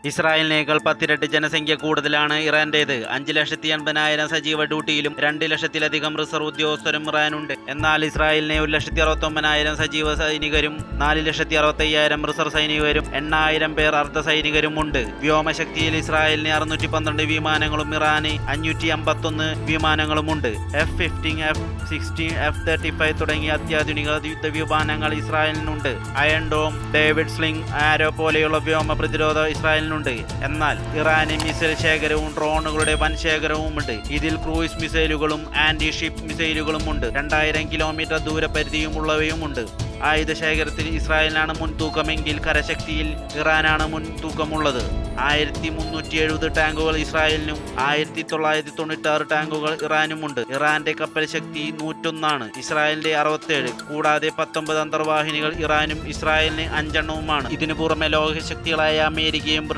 ഇസ്രായേലിനേക്കാൾ 10 ജനസംഖ്യ കൂടുതലാണ് ഇറാന്റേത്. 5,80,000 സജീവ ഡ്യൂട്ടിയിലും 2,00,000-ലധികം റിസർവ് ഉദ്യോഗസ്ഥരും ഇറാനുണ്ട്. എന്നാൽ ഇസ്രായേലിനെ 1,69,000 സജീവ സൈനികരും 4,65,000 റിസർവ് സൈനികരും 8,000 പേർ അർദ്ധ സൈനികരും ഉണ്ട്. വ്യോമശക്തിയിൽ ഇസ്രായേലിന് 612 വിമാനങ്ങളും ഇറാന് 551 വിമാനങ്ങളുമുണ്ട്. F-15, F-16, F-35 തുടങ്ങിയ അത്യാധുനിക യുദ്ധവിമാനങ്ങൾ ഇസ്രായേലിനുണ്ട്. അയൺ ഡോം, ഡേവിഡ് സ്ലിംഗ് ആരോ പോലെയുള്ള വ്യോമ പ്രതിരോധ ഇസ്രായേലിനുണ്ട്. എന്നാൽ ഇറാന് മിസൈൽ ശേഖരവും ഡ്രോണുകളുടെ വൻ ശേഖരവുമുണ്ട്. ഇതിൽ ക്രൂയിസ് മിസൈലുകളും ആന്റി ഷിപ്പ് മിസൈലുകളും ഉണ്ട്. 2000 കിലോമീറ്റർ ദൂരപരിധിയുമുള്ളവയുമുണ്ട്. ആയുധ ശേഖരത്തിൽ ഇസ്രായേലിനാണ് മുൻതൂക്കമെങ്കിൽ കരശക്തിയിൽ ഇറാനാണ് മുൻതൂക്കമുള്ളത്. 1370 ടാങ്കുകൾ ഇസ്രായേലിനും 1996 ടാങ്കുകൾ ഇറാനുമുണ്ട്. ഇറാന്റെ കപ്പൽ ശക്തി 101 ഇസ്രായേലിന്റെ 67, കൂടാതെ 19 അന്തർവാഹിനികൾ ഇറാനും ഇസ്രായേലിന് 5 എണ്ണവുമാണ്. ഇതിനു പുറമെ ലോകശക്തികളായ അമേരിക്കയും